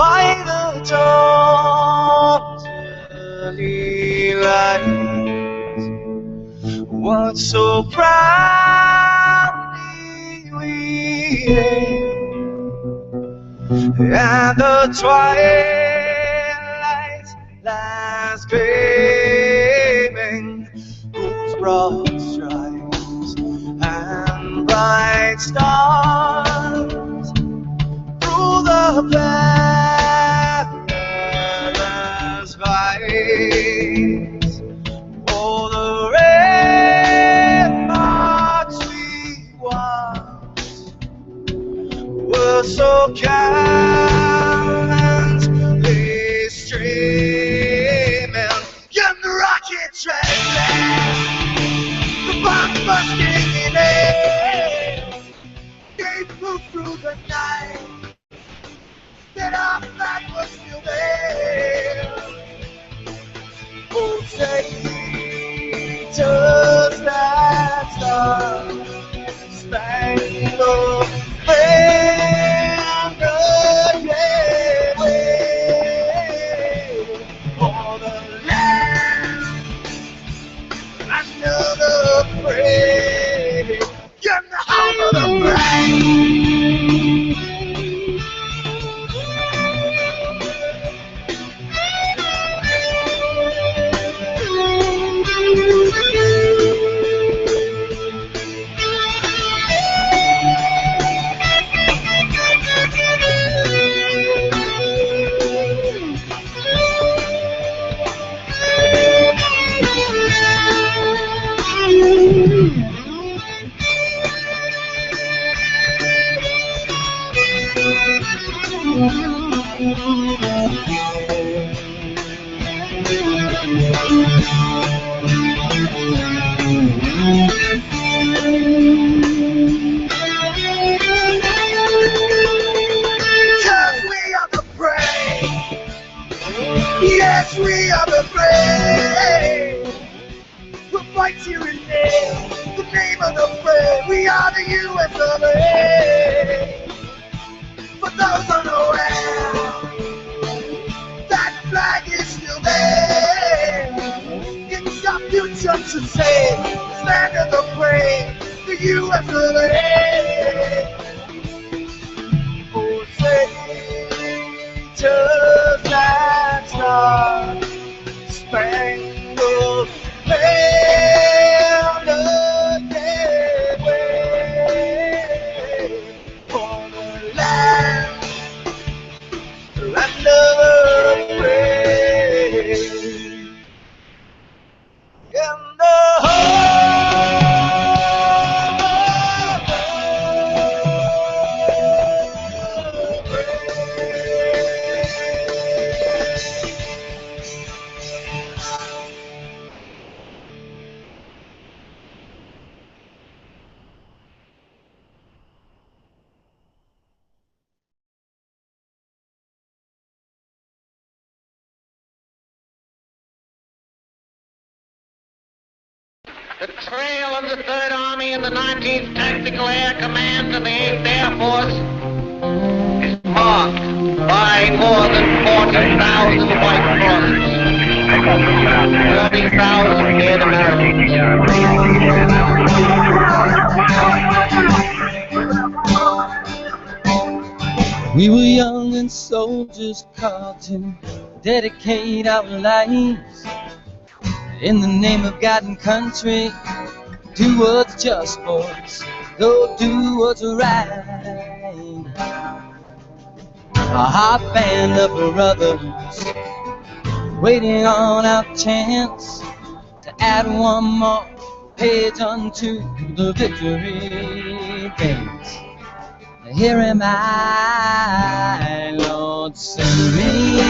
by the dawn's early light, what so proudly we hailed, and the twilight lies gleaming, whose broad stripes and bright stars through the perilous fight. Oh, the ramparts we once were so gallantly streaming, and the rockets restless, the bombs bursting in air, gave proof through the night that our flag was still there. Oh, say, does that star-spangled banner yet wave for the land another praise in the home of the brave. Yes, we are the brave. We'll fight here and there, the name of the brave. We are the U.S. of A. For those unaware, that flag is still there. It's our future to save. Stand of the brave, the U.S. of A. Oh, say, just that star-spangled banner yet wave for the land another praise in the The trail of the 3rd Army and the 19th Tactical Air Command and the 8th Air Force is marked by more than 40,000 white crosses, 30,000 dead Americans. We were young and soldiers called to dedicate our lives in the name of God and country. Do what's just, boys. Go do what's right. A hot band of brothers waiting on our chance to add one more page unto the victory dance. Here am I, Lord, send me,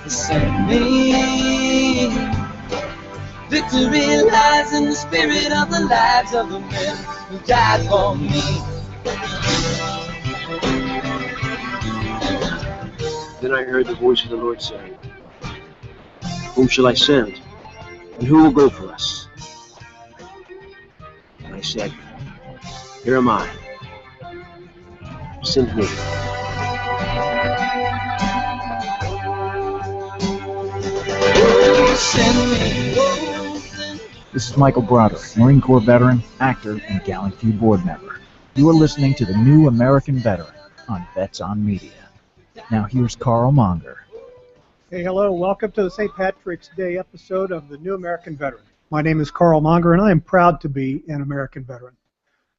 send me. Victory lies in the spirit of the lives of the men who died for me. Then I heard the voice of the Lord saying, whom shall I send? And who will go for us? And I said, here am I. Send me. send me home. This is Michael Broderick, Marine Corps veteran, actor, and Gallant Few board member. You are listening to the New American Veteran on Vets on Media. Now here's Carl Monger. Hey, hello. Welcome to the St. Patrick's Day episode of the New American Veteran. My name is Carl Monger, and I am proud to be an American veteran.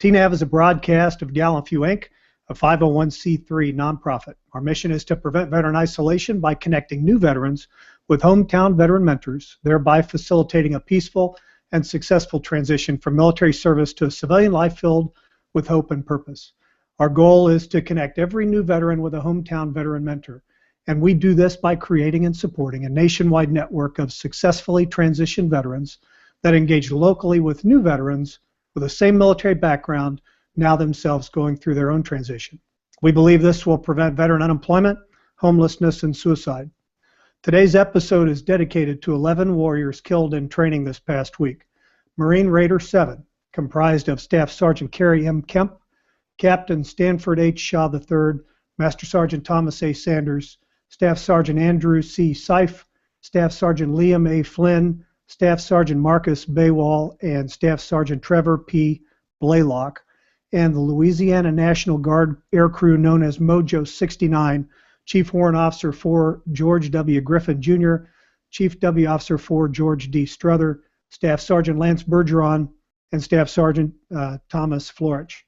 TNAV is a broadcast of Gallant Few, Inc., a 501c3 nonprofit. Our mission is to prevent veteran isolation by connecting new veterans with hometown veteran mentors, thereby facilitating a peaceful and successful transition from military service to a civilian life filled with hope and purpose. Our goal is to connect every new veteran with a hometown veteran mentor, and we do this by creating and supporting a nationwide network of successfully transitioned veterans that engage locally with new veterans with the same military background, now themselves going through their own transition. We believe this will prevent veteran unemployment, homelessness, and suicide. Today's episode is dedicated to 11 warriors killed in training this past week. Marine Raider 7, comprised of Staff Sergeant Kerry M. Kemp, Captain Stanford H. Shaw III, Master Sergeant Thomas A. Sanders, Staff Sergeant Andrew C. Seif, Staff Sergeant Liam A. Flynn, Staff Sergeant Marcus Baywall, and Staff Sergeant Trevor P. Blaylock, and the Louisiana National Guard aircrew known as Mojo 69, Chief Warrant Officer 4 George W. Griffin Jr., Chief W. Officer 4 George D. Struther, Staff Sergeant Lance Bergeron, and Staff Sergeant Thomas Florich.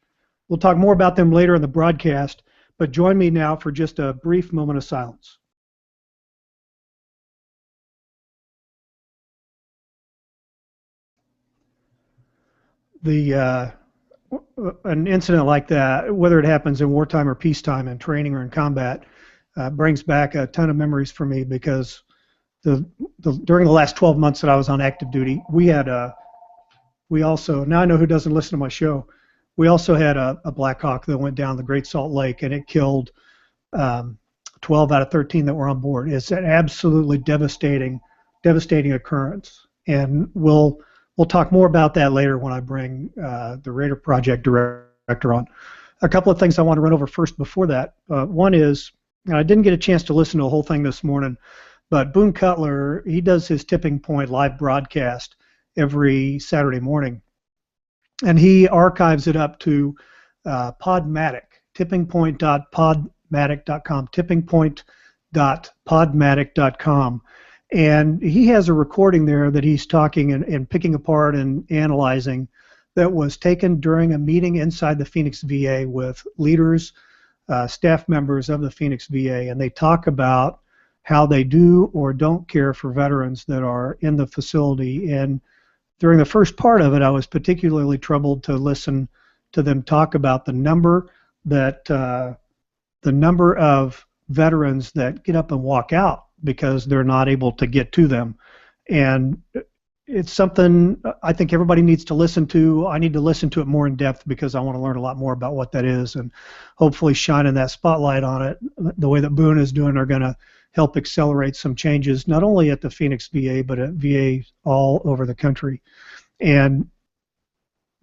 We'll talk more about them later in the broadcast, but join me now for just a brief moment of silence. An incident like that, whether it happens in wartime or peacetime, in training or in combat, brings back a ton of memories for me, because during the last 12 months that I was on active duty, we also, now I know who doesn't listen to my show, we also had a Black Hawk that went down the Great Salt Lake, and it killed 12 out of 13 that were on board. It's an absolutely devastating occurrence, and we'll talk more about that later when I bring the Raider Project director on. A couple of things I want to run over first before that. One is, I didn't get a chance to listen to the whole thing this morning, but Boone Cutler, he does his Tipping Point live broadcast every Saturday morning, and he archives it up to Podmatic, tippingpoint.podmatic.com, tippingpoint.podmatic.com. And he has a recording there that he's talking and picking apart and analyzing that was taken during a meeting inside the Phoenix VA with leaders, staff members of the Phoenix VA, and they talk about how they do or don't care for veterans that are in the facility. And during the first part of it, I was particularly troubled to listen to them talk about the number of veterans that get up and walk out because they're not able to get to them. And it's something I think everybody needs to listen to. I need to listen to it more in depth because I want to learn a lot more about what that is, and hopefully shining that spotlight on it the way that Boone is doing are going to help accelerate some changes, not only at the Phoenix VA, but at VA all over the country. And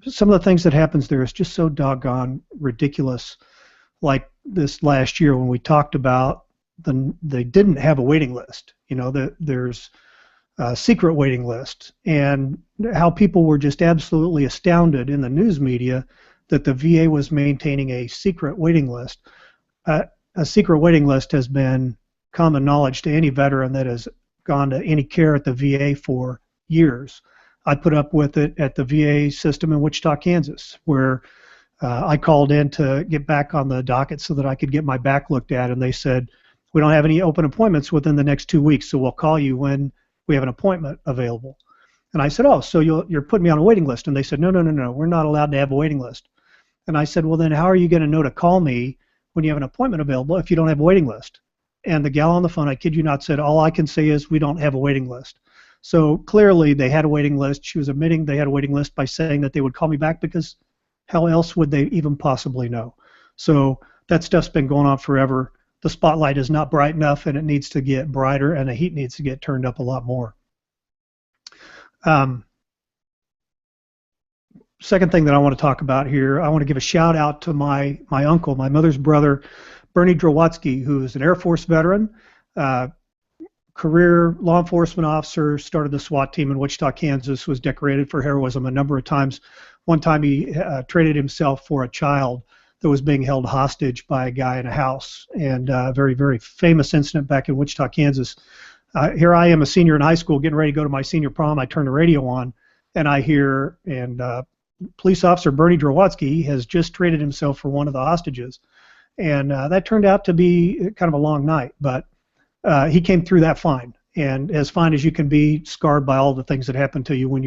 some of the things that happens there is just so doggone ridiculous. Like this last year when we talked about they didn't have a waiting list. You know, there's a secret waiting list, and how people were just absolutely astounded in the news media that the VA was maintaining a secret waiting list. A secret waiting list has been common knowledge to any veteran that has gone to any care at the VA for years. I put up with it at the VA system in Wichita, Kansas, where I called in to get back on the docket so that I could get my back looked at, and they said, we don't have any open appointments within the next 2 weeks, so we'll call you when we have an appointment available. And I said, oh, so you're putting me on a waiting list? And they said, no, we're not allowed to have a waiting list. And I said, well, then how are you going to know to call me when you have an appointment available if you don't have a waiting list? And the gal on the phone, I kid you not, said, all I can say is we don't have a waiting list. So clearly they had a waiting list. She was admitting they had a waiting list by saying that they would call me back, because how else would they even possibly know? So that stuff's been going on forever. The spotlight is not bright enough, and it needs to get brighter, and the heat needs to get turned up a lot more. Second thing that I want to talk about here, I want to give a shout out to my uncle, my mother's brother, Bernie Drowatsky, who is an Air Force veteran, career law enforcement officer, started the SWAT team in Wichita, Kansas, was decorated for heroism a number of times. One time he traded himself for a child that was being held hostage by a guy in a house, and a very, very famous incident back in Wichita, Kansas. Here I am, a senior in high school, getting ready to go to my senior prom. I turn the radio on, and I hear, police officer Bernie Drowatsky has just traded himself for one of the hostages. And that turned out to be kind of a long night, but he came through that fine, and as fine as you can be, scarred by all the things that happen to you when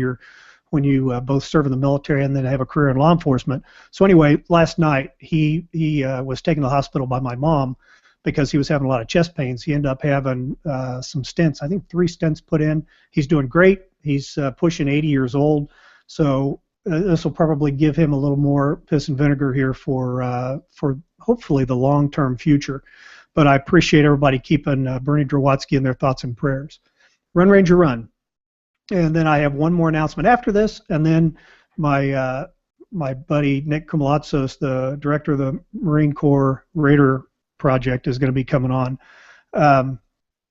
you both serve in the military and then have a career in law enforcement. So anyway, last night he was taken to the hospital by my mom because he was having a lot of chest pains. He ended up having some stents, I think 3 stents put in. He's doing great. He's pushing 80 years old, so this will probably give him a little more piss and vinegar here for hopefully the long-term future. But I appreciate everybody keeping Bernie Drowatsky in their thoughts and prayers. Run, Ranger, run. And then I have one more announcement after this, and then my buddy Nick Koumalatsos, the director of the Marine Corps Raider Project, is going to be coming on.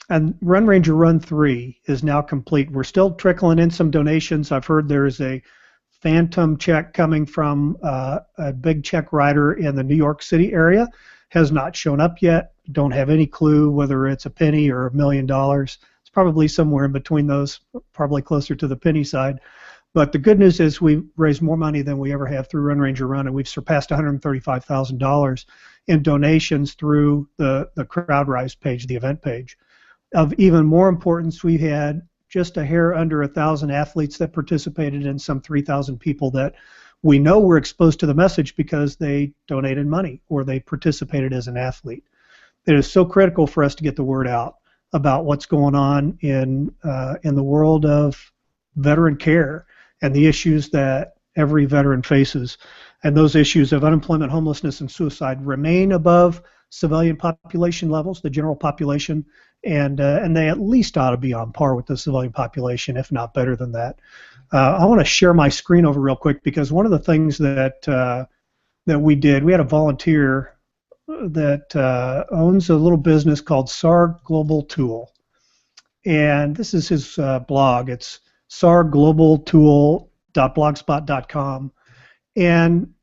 And Run, Ranger, Run 3 is now complete. We're still trickling in some donations. I've heard there is a phantom check coming from a big check writer in the New York City area. Has not shown up yet. Don't have any clue whether it's a penny or $1 million. It's probably somewhere in between those, probably closer to the penny side. But the good news is we've raised more money than we ever have through Run, Ranger, Run, and we've surpassed $135,000 in donations through the CrowdRise page, the event page. Of even more importance, we had just a hair under 1,000 athletes that participated, in some 3,000 people that we know were exposed to the message because they donated money or they participated as an athlete. It is so critical for us to get the word out about what's going on in the world of veteran care and the issues that every veteran faces. And those issues of unemployment, homelessness, and suicide remain above civilian population levels, the general population, and they at least ought to be on par with the civilian population, if not better than that. I want to share my screen over real quick because one of the things that we did, we had a volunteer that owns a little business called SAR Global Tool, and this is his blog. It's sarglobaltool.blogspot.com, and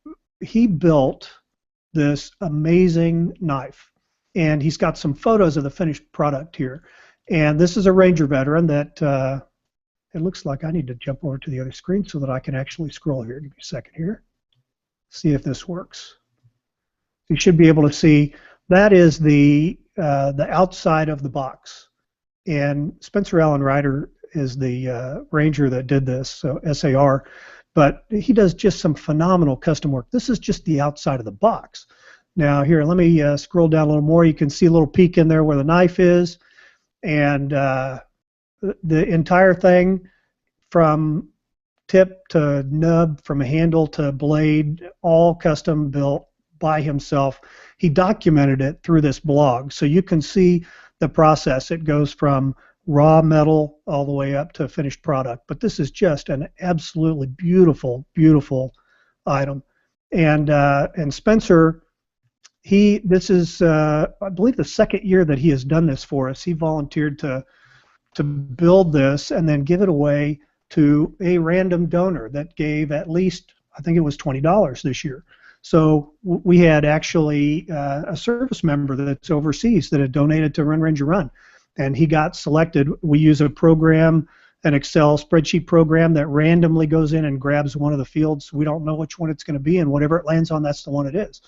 he built this amazing knife. And he's got some photos of the finished product here. And this is a Ranger veteran that, it looks like I need to jump over to the other screen so that I can actually scroll here. Give me a second here. See if this works. You should be able to see that is the outside of the box. And Spencer Allen Ryder is the Ranger that did this, so SAR. But he does just some phenomenal custom work. This is just the outside of the box. Now here, let me scroll down a little more. You can see a little peek in there where the knife is, and the entire thing from tip to nub, from a handle to blade, all custom built by himself. He documented it through this blog, so you can see the process. It goes from raw metal all the way up to finished product, but this is just an absolutely beautiful, beautiful item. And Spencer, this is, I believe, the second year that he has done this for us. He volunteered to build this and then give it away to a random donor that gave at least, I think it was $20 this year. So we had actually a service member that's overseas that had donated to Run, Ranger, Run, and he got selected. We use a program, an Excel spreadsheet program that randomly goes in and grabs one of the fields. We don't know which one it's going to be, and whatever it lands on, that's the one it is.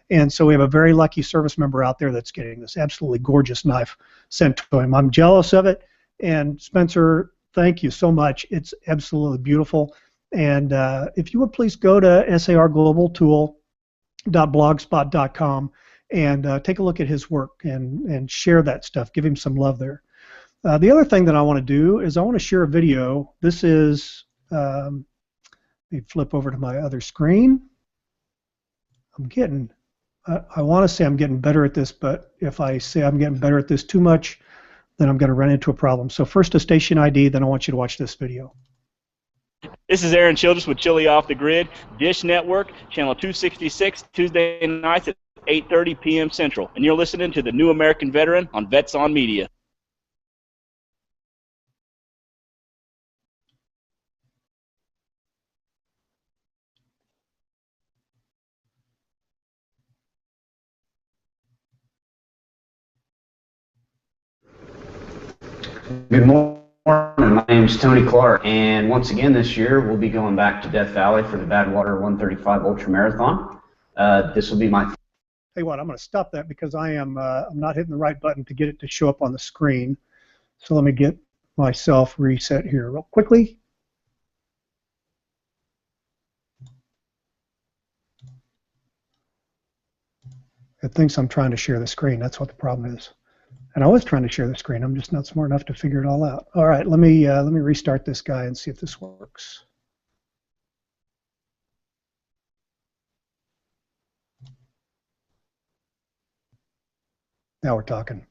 And so we have a very lucky service member out there that's getting this absolutely gorgeous knife sent to him. I'm jealous of it. And Spencer, thank you so much. It's absolutely beautiful. And if you would please go to sarglobaltool.blogspot.com and take a look at his work and share that stuff. Give him some love there. The other thing that I want to do is I want to share a video. This is, let me flip over to my other screen. I want to say I'm getting better at this, but if I say I'm getting better at this too much, then I'm going to run into a problem. So first a station ID, then I want you to watch this video. This is Aaron Childress with Chili Off the Grid, Dish Network, channel 266, Tuesday nights at 8:30 p.m. Central. And you're listening to the New American Veteran on Vets on Media. Good morning. My name is Tony Clark, and once again this year we'll be going back to Death Valley for the Badwater 135 Ultra Marathon. This will be my. Hey, what? I'm going to stop that because I'm not hitting the right button to get it to show up on the screen. So let me get myself reset here real quickly. It thinks I'm trying to share the screen. That's what the problem is. And I was trying to share the screen. I'm just not smart enough to figure it all out. All right, let me restart this guy and see if this works. Now we're talking.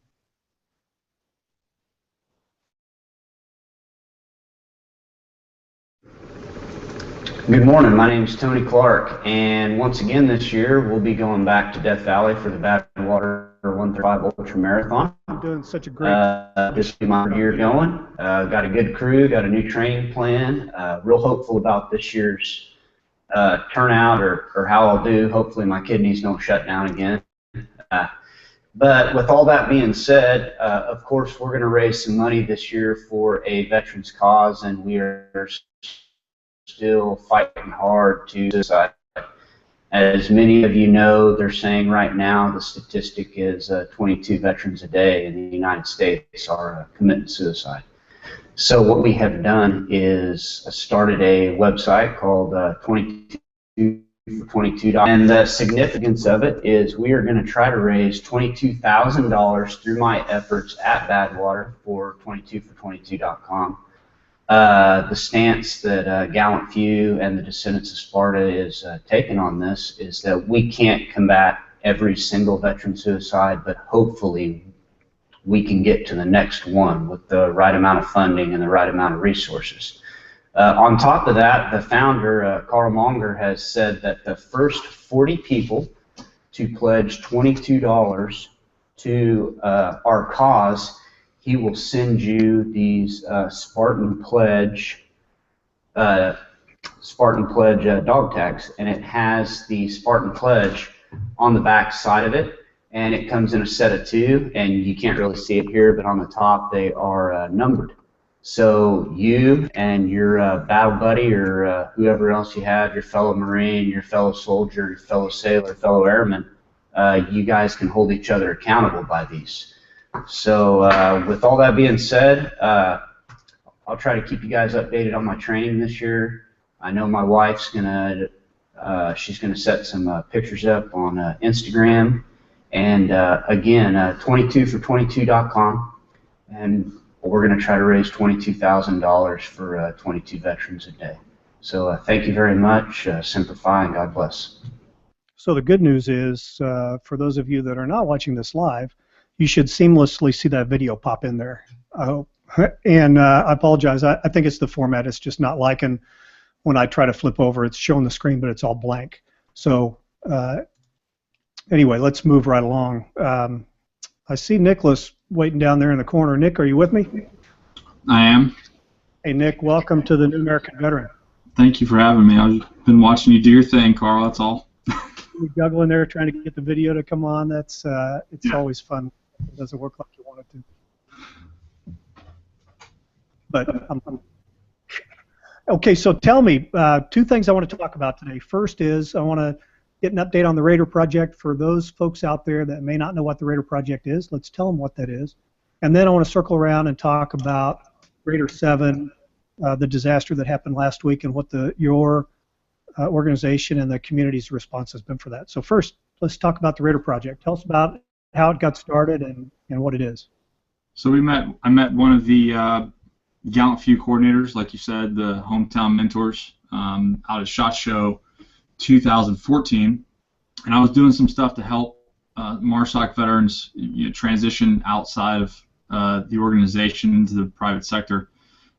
Good morning. My name is Tony Clark, and once again this year we'll be going back to Death Valley for the Badwater 135 Ultra Marathon. I'm doing such a great. This will be my year going. Got a good crew, got a new training plan. Real hopeful about this year's turnout or how I'll do. Hopefully my kidneys don't shut down again. But with all that being said, of course we're going to raise some money this year for a veterans cause, and we are still fighting hard to suicide. As many of you know, they're saying right now the statistic is 22 veterans a day in the United States are committing suicide. So what we have done is started a website called 22for22. And the significance of it is we are going to try to raise $22,000 through my efforts at Badwater for 22for22.com. The stance that Gallant Few and the Descendants of Sparta is taking on this is that we can't combat every single veteran suicide, but hopefully we can get to the next one with the right amount of funding and the right amount of resources. On top of that, the founder, Carl Monger, has said that the first 40 people to pledge $22 to our cause, he will send you these Spartan Pledge dog tags, and it has the Spartan Pledge on the back side of it, and it comes in a set of 2, and you can't really see it here, but on the top they are numbered. So you and your battle buddy or whoever else you have, your fellow Marine, your fellow soldier, your fellow sailor, fellow airman, you guys can hold each other accountable by these. So with all that being said, I'll try to keep you guys updated on my training this year. I know my wife's she's gonna set some pictures up on Instagram, and again, 22for22.com, and we're gonna try to raise $22,000 for 22 veterans a day. So thank you very much. Semper Fi, and God bless. So the good news is, for those of you that are not watching this live, you should seamlessly see that video pop in there. I hope. And I apologize. I think it's the format. It's just not liking when I try to flip over. It's showing the screen, but it's all blank. So anyway, let's move right along. I see Nicholas waiting down there in the corner. Nick, are you with me? I am. Hey, Nick, welcome to the New American Veteran. Thank you for having me. I've been watching you do your thing, Carl. That's all. You're juggling there, trying to get the video to come on. That's it's always fun. It doesn't work like you want it to. But okay, so tell me 2 things I want to talk about today. First is I want to get an update on the Raider Project for those folks out there that may not know what the Raider Project is. Let's tell them what that is. And then I want to circle around and talk about Raider 7, the disaster that happened last week, and what your organization and the community's response has been for that. So first, let's talk about the Raider Project. Tell us about how it got started and what it is. So I met one of the Gallant Few coordinators, like you said, the hometown mentors, out at SHOT Show 2014, and I was doing some stuff to help MARSOC veterans transition outside of the organization into the private sector.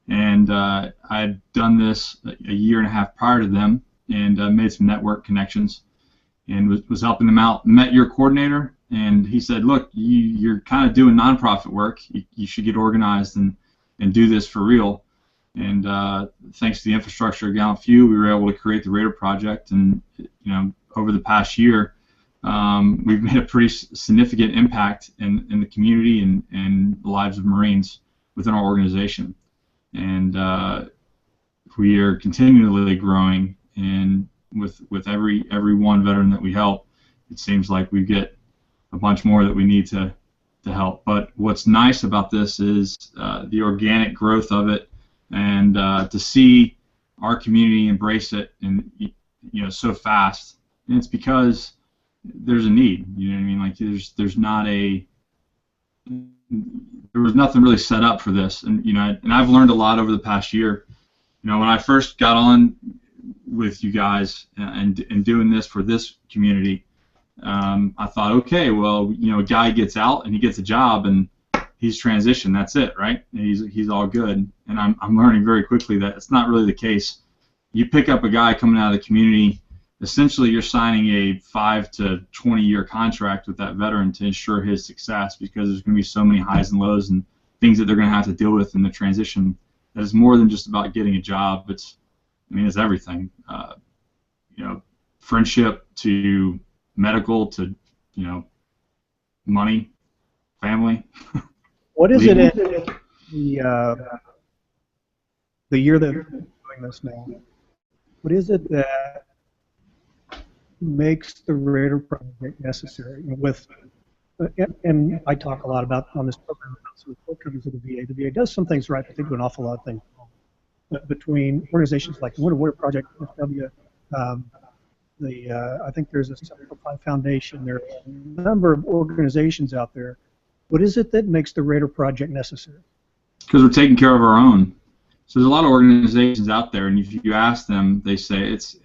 And I had done this a year and a half prior to them, and made some network connections, and was helping them out. Met your coordinator, and he said, look, you're kind of doing nonprofit work. You should get organized and do this for real. And thanks to the infrastructure of Gallant Few, we were able to create the Raider Project. And over the past year, we've made a pretty significant impact in the community and the lives of Marines. within our organization, and we are continually growing. And with every one veteran that we help, it seems like we get a bunch more that we need to help. But what's nice about this is the organic growth of it, and to see our community embrace it, and so fast. And it's because there's a need. You know what I mean? Like there was nothing really set up for this, and and I've learned a lot over the past year. When I first got on with you guys and doing this for this community, I thought, okay, well, a guy gets out and he gets a job and he's transitioned. That's it, right? He's all good. And I'm learning very quickly that it's not really the case. You pick up a guy coming out of the community, essentially you're signing a 5 to 20-year contract with that veteran to ensure his success, because there's going to be so many highs and lows and things that they're going to have to deal with in the transition. That is more than just about getting a job. It's everything. Friendship to medical to money, family. What is it in the year that we're doing this now? What is it that makes the Raider project necessary? And I talk a lot about on this program about some of the shortcomings of the VA. The VA does some things right, but they do an awful lot of things wrong. But between organizations like the Winter Warrior Project, FW, I think there's a Simplify Foundation. There are a number of organizations out there. What is it that makes the Raider project necessary? Because we're taking care of our own. So there's a lot of organizations out there, and if you ask them, they say it's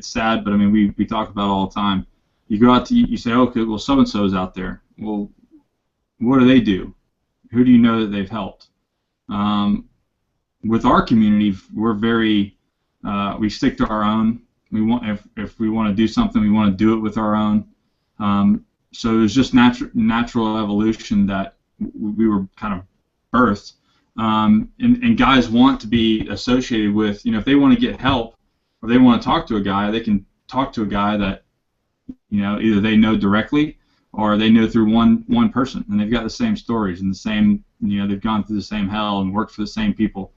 sad, but we talk about it all the time. You go out to you say, okay, well, so and so is out there. Well, what do they do? Who do you know that they've helped? With our community, we're very we stick to our own. We want if we want to do something, we want to do it with our own. So there's just natural evolution that we were kind of birthed. And guys want to be associated with, if they want to get help or they want to talk to a guy, they can talk to a guy that, either they know directly or they know through one person, and they've got the same stories and the same, they've gone through the same hell and worked for the same people.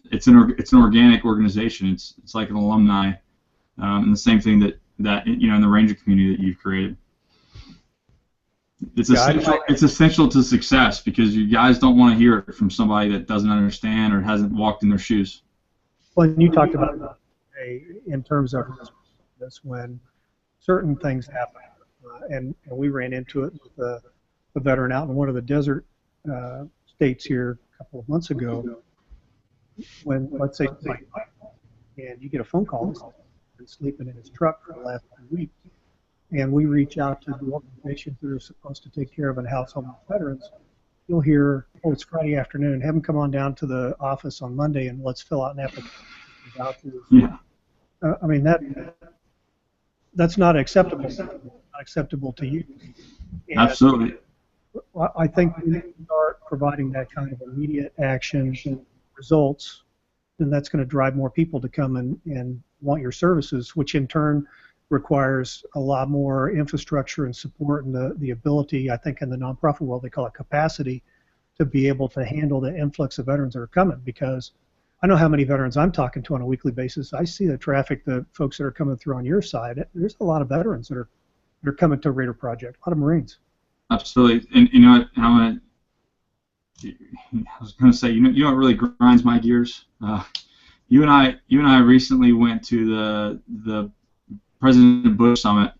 It's an organic organization. It's like an alumni, and the same thing that in the Ranger community that you've created. It's essential to success, because you guys don't want to hear it from somebody that doesn't understand or hasn't walked in their shoes. Well, and you talked about in terms of this, when certain things happen, and we ran into it with a veteran out in one of the desert states here a couple of months ago. When, let's say, and you get a phone call, he's been sleeping in his truck for the last 2 weeks. And we reach out to the organizations that are supposed to take care of and house homeless veterans. You'll hear, oh, it's Friday afternoon, have them come on down to the office on Monday and let's fill out an application. Yeah. That's not acceptable. Not acceptable to you. And absolutely. I think we start providing that kind of immediate action results, then that's going to drive more people to come and want your services, which in turn requires a lot more infrastructure and support and the ability, I think in the nonprofit world they call it capacity, to be able to handle the influx of veterans that are coming. Because I know how many veterans I'm talking to on a weekly basis. I see the traffic, the folks that are coming through on your side. There's a lot of veterans that are coming to Raider Project, a lot of Marines. Absolutely. And I was going to say, you know what really grinds my gears? You and I recently went to the President Bush Summit,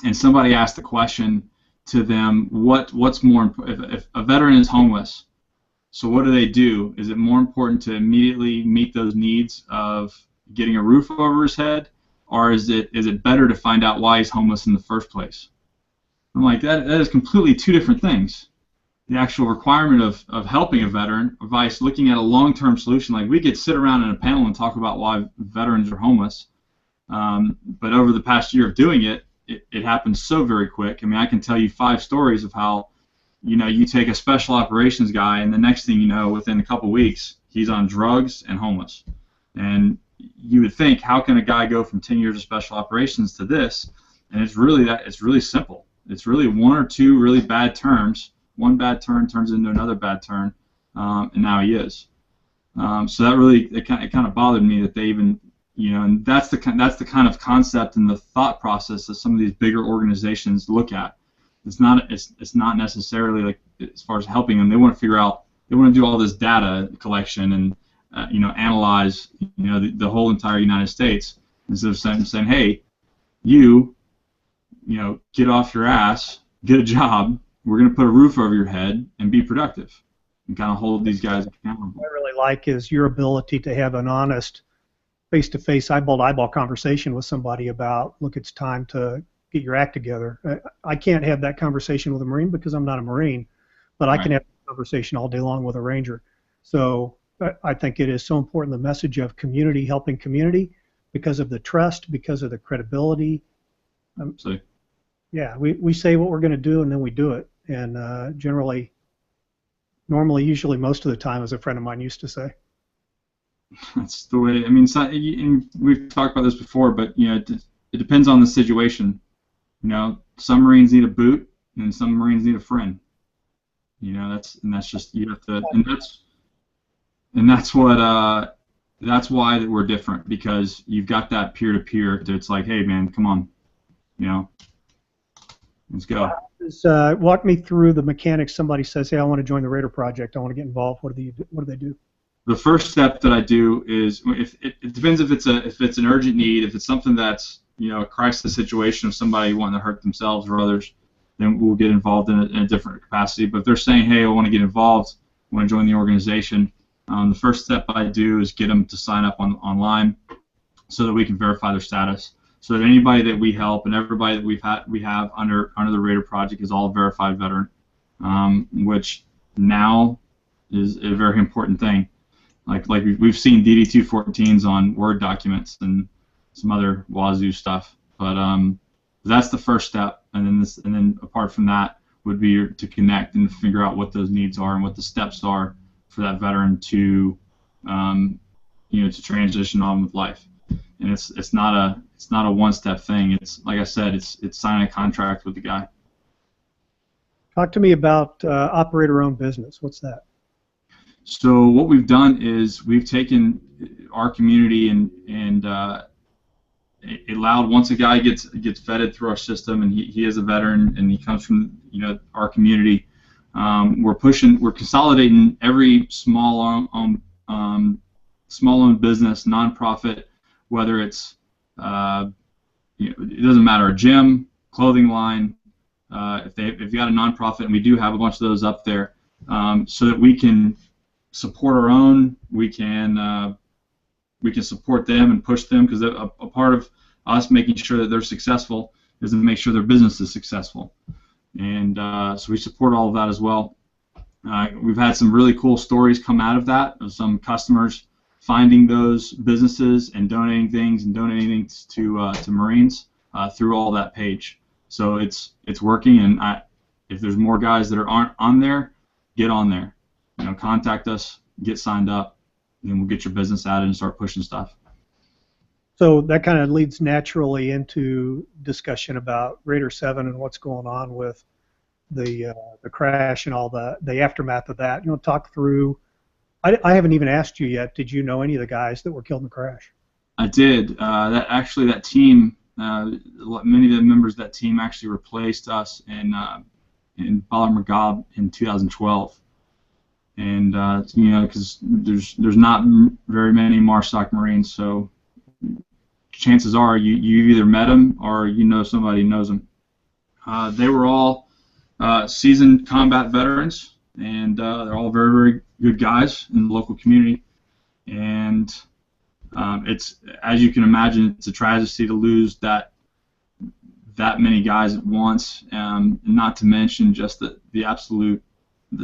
and somebody asked the question to them, what's more important if a veteran is homeless, so what do? Is it more important to immediately meet those needs of getting a roof over his head, or is it better to find out why he's homeless in the first place? I'm like, that is completely two different things. The actual requirement of helping a veteran versus looking at a long-term solution. Like, we could sit around in a panel and talk about why veterans are homeless. But over the past year of doing it happens so very quick. I can tell you 5 stories of how, you take a special operations guy, and the next thing you know, within a couple weeks, he's on drugs and homeless. And you would think, how can a guy go from 10 years of special operations to this? And it's really simple. It's really 1 or 2 really bad turns. One bad turn turns into another bad turn, and now he is. So that really it kind of bothered me that they even, and that's the kind of concept and the thought process that some of these bigger organizations look at. It's not necessarily like as far as helping them. They want to figure out, they want to do all this data collection and analyze the whole entire United States instead of saying, hey, get off your ass, get a job. We're going to put a roof over your head and be productive, and kind of hold these guys accountable. What I really like is your ability to have an honest, face-to-face, eyeball-to-eyeball conversation with somebody about, look, it's time to get your act together. I can't have that conversation with a Marine because I'm not a Marine, but I can have a conversation all day long with a Ranger. So I think it is so important, the message of community helping community, because of the trust, because of the credibility. Yeah, we say what we're going to do and then we do it. And normally, usually, most of the time, as a friend of mine used to say. That's the way. I mean, we've talked about this before, but it depends on the situation. Some Marines need a boot, and some Marines need a friend. That's just, you have to, that's why that we're different, because you've got that peer-to-peer. It's like, hey man, come on, let's go. Walk me through the mechanics. Somebody says, hey, I want to join the Raider Project. I want to get involved. What do they do? The first step that I do is, if it depends if it's an urgent need, if it's something that's a crisis situation of somebody wanting to hurt themselves or others, then we'll get involved in a different capacity. But if they're saying, hey, I want to get involved, I want to join the organization, the first step I do is get them to sign up online so that we can verify their status. So that anybody that we help and everybody that we have under the Raider Project is all a verified veteran, which now is a very important thing. Like we've seen DD-214s on Word documents and some other wazoo stuff, but that's the first step. And then apart from that would be to connect and figure out what those needs are and what the steps are for that veteran to to transition on with life. And it's not a one-step thing. It's, like I said, it's signing a contract with the guy. Talk to me about operator-owned business. What's that? So what we've done is we've taken our community and it allowed, once a guy gets vetted through our system and he is a veteran and he comes from our community, we're consolidating every small-owned business, nonprofit, whether it's it doesn't matter, a gym, clothing line, if you've got a nonprofit, and we do have a bunch of those up there, so that we can support our own, we can support them and push them, because a part of us making sure that they're successful is to make sure their business is successful, and so we support all of that as well. We've had some really cool stories come out of that, of some customers finding those businesses and donating things to Marines through all that page. So it's working, and if there's more guys that aren't on there, get on there. Contact us, get signed up, and then we'll get your business added and start pushing stuff. So that kind of leads naturally into discussion about Raider 7 and what's going on with the crash and all the aftermath of that. Talk through. I haven't even asked you yet. Did you know any of the guys that were killed in the crash? I did. That team, many of the members of that team actually replaced us in Bala Murghab in 2012. And because there's not very many MARSOC Marines, so chances are you've either met them or somebody knows them. They were all seasoned combat veterans, and they're all very, very good guys in the local community. And it's, as you can imagine, it's a tragedy to lose that many guys at once, not to mention just the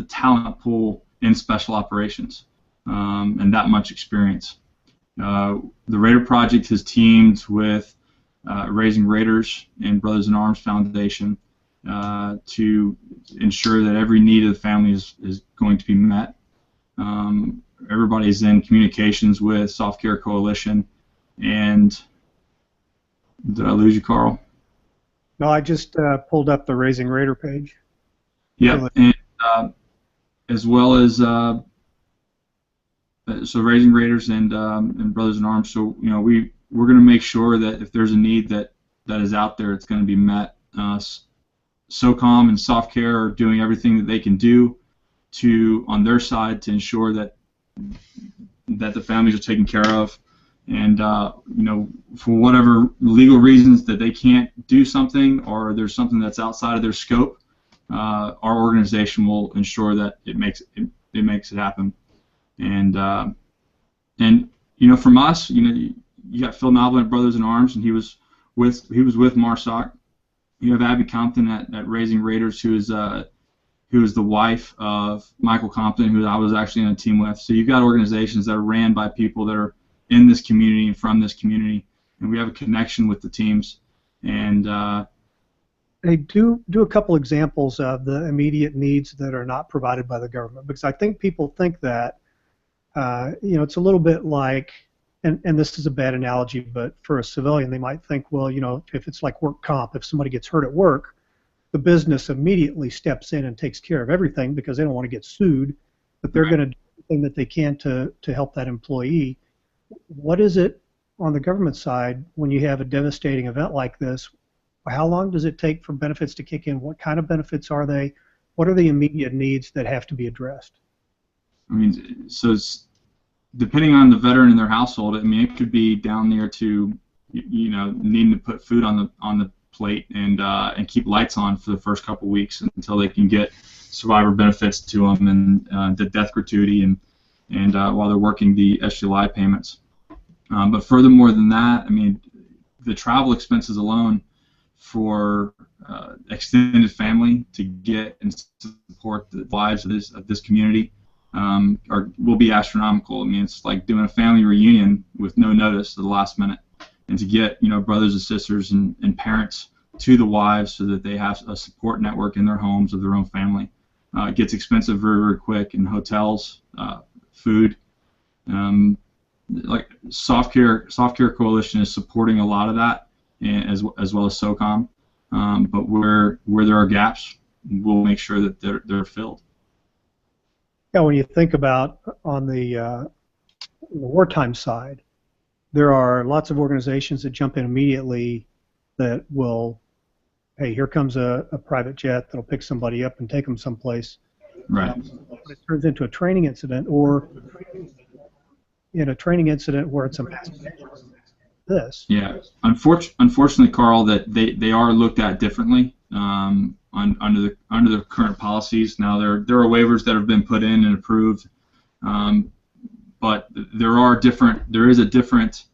talent pool in special operations, and that much experience. The Raider Project has teamed with Raising Raiders and Brothers in Arms Foundation to ensure that every need of the family is going to be met. Everybody's in communications with Soft Care Coalition, and did I lose you, Carl? No, I just pulled up the Raising Raider page. Yeah, and as well as so Raising Raiders and Brothers in Arms. So we're going to make sure that if there's a need that is out there, it's going to be met. SOCOM and Soft Care are doing everything that they can do on their side to ensure that the families are taken care of, and for whatever legal reasons that they can't do something or there's something that's outside of their scope, our organization will ensure that it makes it happen. And from us, you got Phil Noblin at Brothers in Arms, and he was with MARSOC. You have Abby Compton at Raising Raiders, who is the wife of Michael Compton, who I was actually on a team with. So you've got organizations that are ran by people that are in this community and from this community, and we have a connection with the teams. And hey, do a couple examples of the immediate needs that are not provided by the government, because I think people think that it's a little bit like, and this is a bad analogy, but for a civilian, they might think, well, if it's like work comp, if somebody gets hurt at work, the business immediately steps in and takes care of everything because they don't want to get sued, but they're going to do everything that they can to help that employee. What is it on the government side when you have a devastating event like this? How long does it take for benefits to kick in? What kind of benefits are they? What are the immediate needs that have to be addressed? I mean, so it's depending on the veteran and their household. I mean, it could be down there to needing to put food on the plate and keep lights on for the first couple weeks until they can get survivor benefits to them and the death gratuity and while they're working the SGLI payments. But furthermore than that, I mean, the travel expenses alone for extended family to get and support the lives of this community will be astronomical. I mean, it's like doing a family reunion with no notice at the last minute, and to get brothers and sisters and parents to the wives so that they have a support network in their homes of their own family. It gets expensive very, very quick in hotels, food. Like Soft Care Coalition is supporting a lot of that, and as well as SOCOM. But where there are gaps, we'll make sure that they're filled. Yeah, when you think about on the wartime side, there are lots of organizations that jump in immediately that will, hey, here comes a private jet that'll pick somebody up and take them someplace. Right. But it turns into a training incident, or in a training incident where it's a mass this. Yeah. Unfortunately, Carl, that they are looked at differently under the current policies. Now there are waivers that have been put in and approved, but there is a different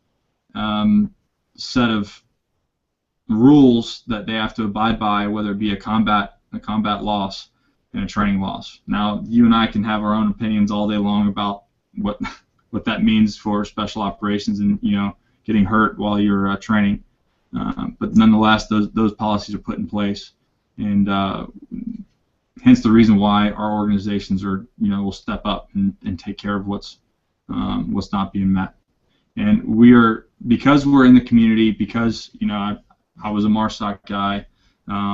set of rules that they have to abide by, whether it be a combat loss and a training loss. Now you and I can have our own opinions all day long about what that means for special operations and getting hurt while you're training, but nonetheless those policies are put in place, and hence the reason why our organizations will step up and take care of what's not being met. And because we're in the community, because I was a MARSOC guy,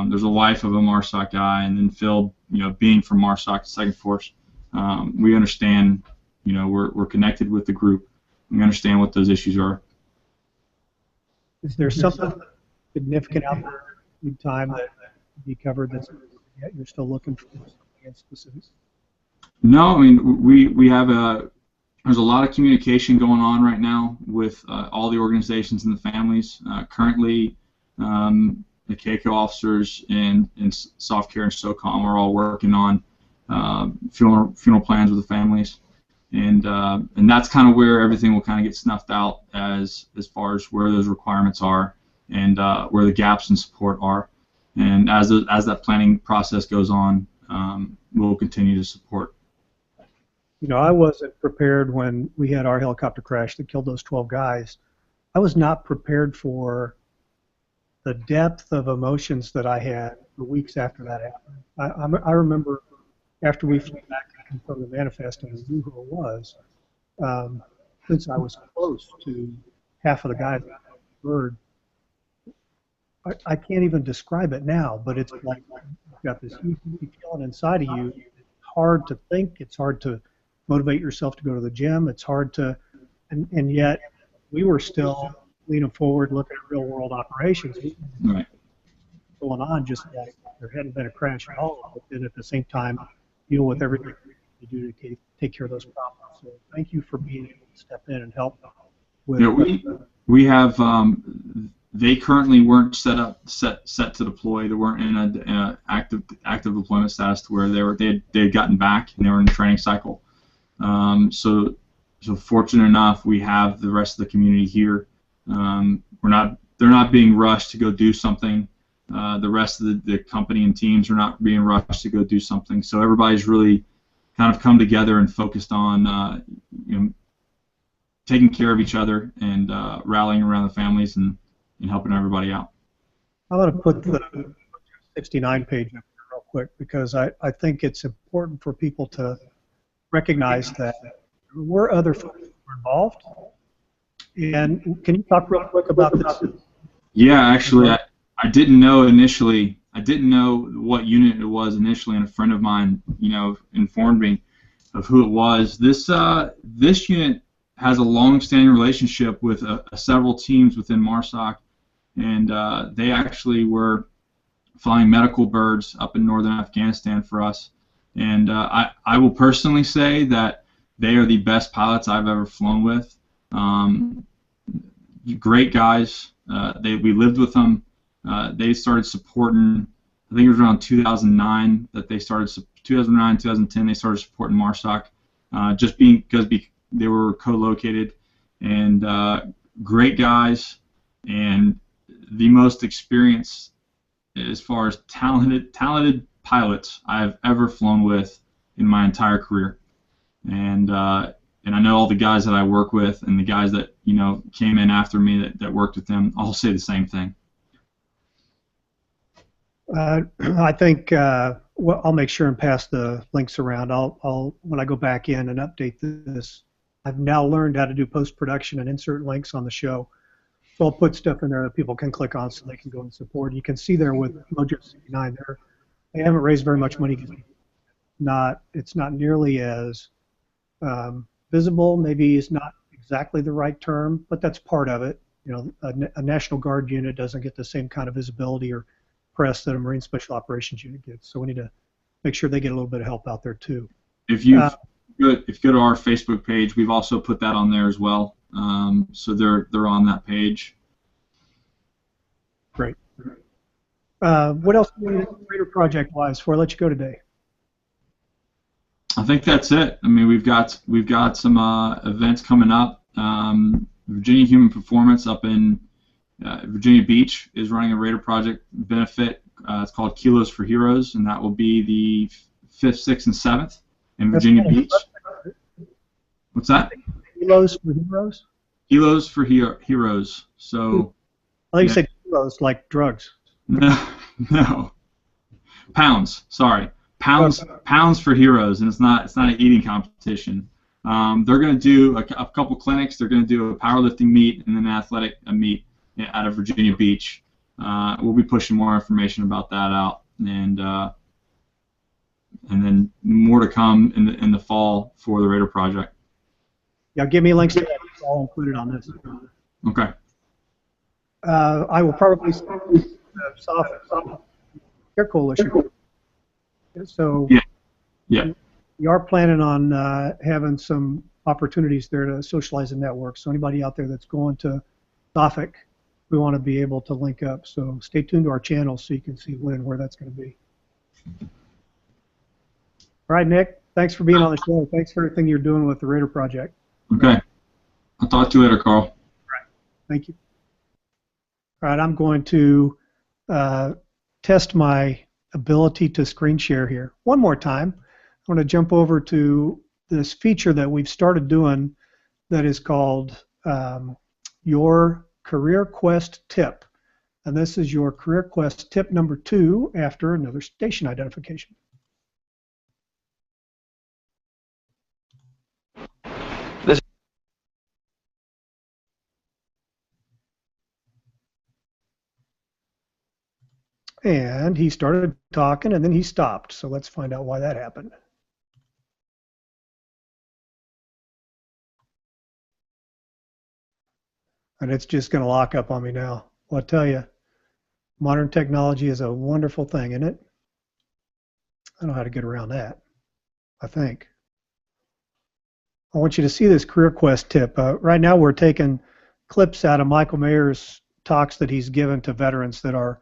there's a wife of a MARSOC guy, and then Phil being from MARSOC, Second Force, we understand, we're connected with the group. We understand what those issues are. Is there something significant out there in time that you covered that you're still looking for something in specifics? No, I mean, we have there's a lot of communication going on right now with all the organizations and the families. Currently, the KCO officers and Soft Care and SOCOM are all working on funeral plans with the families, and that's kind of where everything will kind of get snuffed out as far as where those requirements are and where the gaps in support are. And as that planning process goes on, we'll continue to support. I wasn't prepared when we had our helicopter crash that killed those 12 guys. I was not prepared for the depth of emotions that I had for weeks after that happened. I remember after we flew back to confirm the manifest and knew who it was, since I was close to half of the guys that bird, I can't even describe it now, but it's like you've got this huge feeling inside of you. It's hard to think. It's hard to motivate yourself to go to the gym. It's hard to, and yet we were still leaning forward, looking at real world operations. Right. Going on, just like there hadn't been a crash at all, but then at the same time deal with everything you do to take care of those problems. So thank you for being able to step in and help with. Yeah, we have. They currently weren't set to deploy. They weren't in a active deployment status to where they had gotten back and they were in a training cycle. So fortunate enough, we have the rest of the community here. They're not being rushed to go do something. The rest of the company and teams are not being rushed to go do something. So everybody's really kind of come together and focused on taking care of each other and rallying around the families and helping everybody out. I want to put the 69 page up here real quick because I think it's important for people to recognize that there were other folks who were involved. And can you talk real quick about this? Yeah, actually, I didn't know initially. I didn't know what unit it was initially, and a friend of mine, informed me of who it was. This unit has a long-standing relationship with several teams within MARSOC, and they actually were flying medical birds up in northern Afghanistan for us. And I will personally say that they are the best pilots I've ever flown with. Great guys. We lived with them. They started supporting, I think it was around 2009 that they started, 2009, 2010, they started supporting MARSOC, just because they were co-located, and great guys, and the most experienced as far as talented pilots I've ever flown with in my entire career. And I know all the guys that I work with and the guys that came in after me that worked with them all say the same thing. I think I'll make sure and pass the links around. I'll when I go back in and update this. I've now learned how to do post-production and insert links on the show. So I'll put stuff in there that people can click on so they can go and support. You can see there with Mojo 69 there, they haven't raised very much money. It's not nearly as visible. Maybe is not exactly the right term, but that's part of it. A National Guard unit doesn't get the same kind of visibility or press that a Marine Special Operations unit gets. So we need to make sure they get a little bit of help out there too. If you go to our Facebook page, we've also put that on there as well. So they're on that page. Great. What else do you need Raider project-wise before I let you go today? I think that's it. I mean, we've got some events coming up. Virginia Human Performance up in Virginia Beach is running a Raider project benefit. It's called Kilos for Heroes, and that will be the 5th, 6th, and 7th in Virginia Beach. What's that? Kilos for Heroes? Kilos for Heroes. So. I think you said kilos like drugs. No. Pounds. Sorry. Pounds for Heroes, and it's not an eating competition. They're going to do a couple clinics. They're going to do a powerlifting meet and then an athletic meet out of Virginia Beach. We'll be pushing more information about that out, and then more to come in the fall for the Raider project. Yeah, give me links to that. I'll include it on this. Okay. I will probably start with the Soft Care Coalition. So yeah. We are planning on having some opportunities there to socialize and network. So anybody out there that's going to SOFIC, we want to be able to link up. So stay tuned to our channel so you can see when and where that's going to be. All right, Nick, thanks for being on the show. Thanks for everything you're doing with the Raider project. Okay. I'll talk to you later, Carl. All right. Thank you. All right, I'm going to test my ability to screen share here one more time. I'm going to jump over to this feature that we've started doing that is called Your Career Quest Tip. And this is your Career Quest tip number 2 after another station identification. And he started talking and then he stopped. So let's find out why that happened. and it's just going to lock up on me now. Well, I tell you, modern technology is a wonderful thing, isn't it? I know how to get around that, I think. I want you to see this Career Quest tip. Right now we're taking clips out of Michael Mayer's talks that he's given to veterans that are,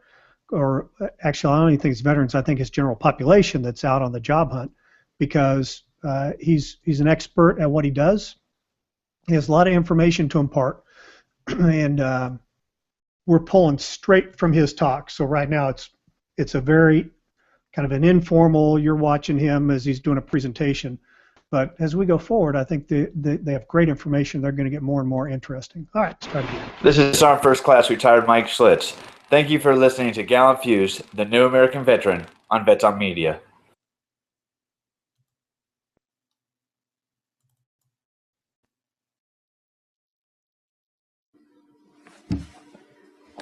or actually I don't even think it's veterans, I think it's general population that's out on the job hunt, because he's an expert at what he does. He has a lot of information to impart, and we're pulling straight from his talk. So right now it's a very kind of an informal, you're watching him as he's doing a presentation. But as we go forward, I think they have great information. They're going to get more and more interesting. All right, let's try again. This is Sergeant First Class Retired Mike Schlitz. Thank you for listening to Gallant Fuse, the new American veteran, on Vets on Media.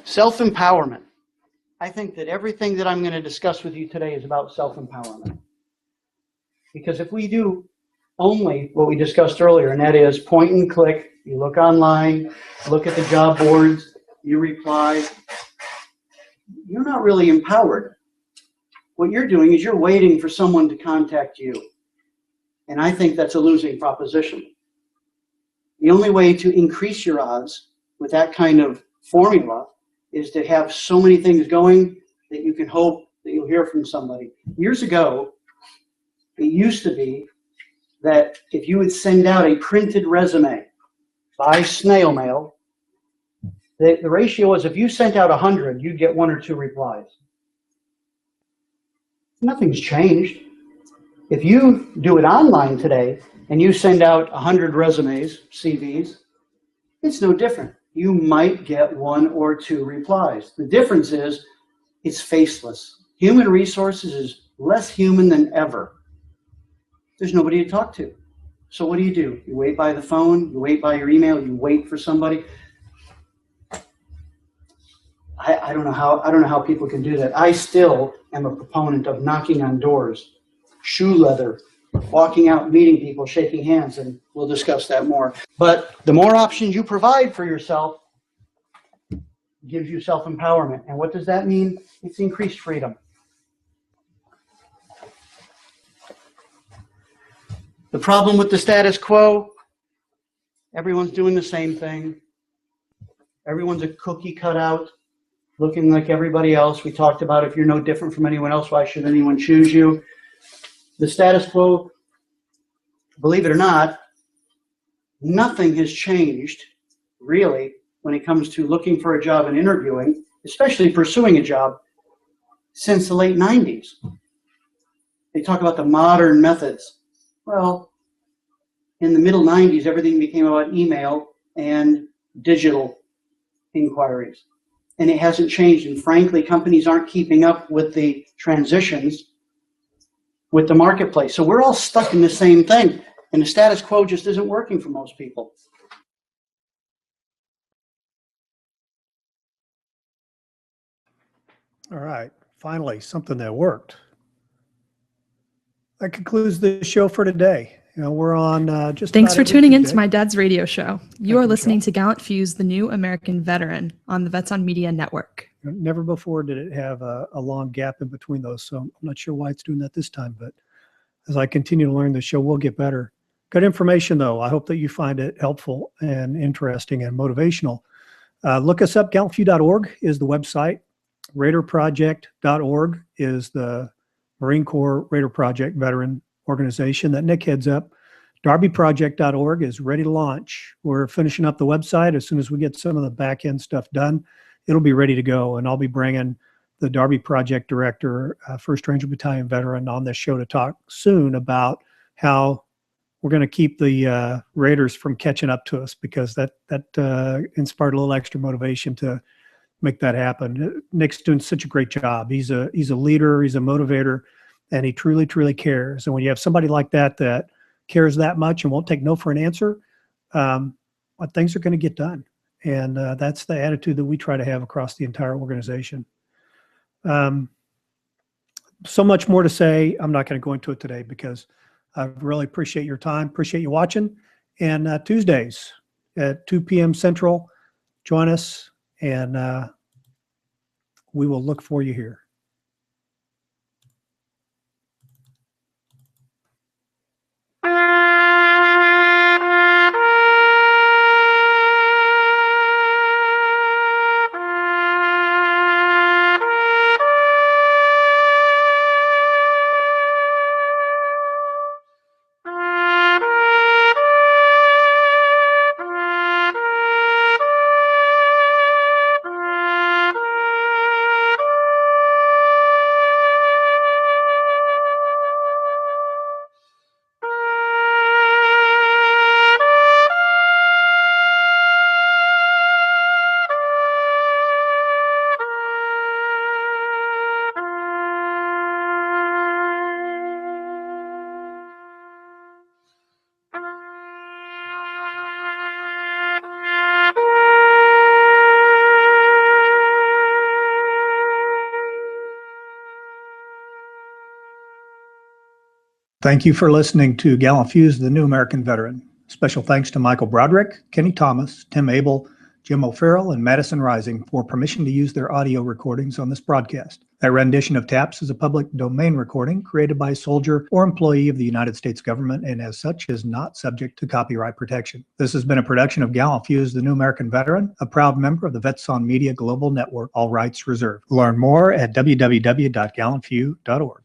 Self-empowerment. I think that everything that I'm going to discuss with you today is about self-empowerment. Because if we do only what we discussed earlier, and that is point and click, you look online, look at the job boards, you reply, you're not really empowered. What you're doing is you're waiting for someone to contact you. And I think that's a losing proposition. The only way to increase your odds with that kind of formula is to have so many things going that you can hope that you'll hear from somebody. Years ago, it used to be that if you would send out a printed resume by snail mail, the ratio was if you sent out 100, you'd get 1 or 2 replies. Nothing's changed. If you do it online today and you send out 100 resumes, CVs, it's no different. You might get 1 or 2 replies. The difference is it's faceless. Human resources is less human than ever. There's nobody to talk to. So what do? You wait by the phone, you wait by your email, you wait for somebody. I don't know how people can do that. I still am a proponent of knocking on doors, shoe leather, walking out, meeting people, shaking hands, and we'll discuss that more. But the more options you provide for yourself gives you self-empowerment. And what does that mean? It's increased freedom. The problem with the status quo, everyone's doing the same thing. Everyone's a cookie cutout, looking like everybody else. We talked about if you're no different from anyone else, why should anyone choose you? The status quo, believe it or not, nothing has changed, really, when it comes to looking for a job and interviewing, especially pursuing a job, since the late 90s. They talk about the modern methods. Well, in the middle 90s, everything became about email and digital inquiries. And it hasn't changed. And frankly, companies aren't keeping up with the transitions with the marketplace. So we're all stuck in the same thing. And the status quo just isn't working for most people. All right, finally, something that worked. That concludes the show for today. You know, we're on just. Thanks for tuning in to my dad's radio show. You are listening to Gallant Fuse, the new American veteran, on the Vets on Media Network. Never before did it have a long gap in between those, so I'm not sure why it's doing that this time. But as I continue to learn, the show will get better. Good information, though. I hope that you find it helpful and interesting and motivational. Look us up. GallantFew.org is the website. RaiderProject.org is the Marine Corps Raider Project veteran organization that Nick heads up. DarbyProject.org is ready to launch. We're finishing up the website. As soon as we get some of the back end stuff done, it'll be ready to go. And I'll be bringing the Darby Project director, 1st Ranger Battalion veteran, on this show to talk soon about how we're going to keep the Raiders from catching up to us, because that inspired a little extra motivation to make that happen. Nick's doing such a great job. He's a leader, he's a motivator, and he truly, truly cares. And when you have somebody like that cares that much and won't take no for an answer, things are going to get done. And that's the attitude that we try to have across the entire organization. So much more to say. I'm not going to go into it today because I really appreciate your time, appreciate you watching. And Tuesdays at 2 p.m. Central, Join us, and we will look for you here. Thank you for listening to Gallant Fuse, the New American Veteran. Special thanks to Michael Broderick, Kenny Thomas, Tim Abel, Jim O'Farrell, and Madison Rising for permission to use their audio recordings on this broadcast. That rendition of Taps is a public domain recording created by a soldier or employee of the United States government and as such is not subject to copyright protection. This has been a production of Gallant Fuse, the New American Veteran, a proud member of the Vets on Media Global Network, all rights reserved. Learn more at www.gallantfew.org.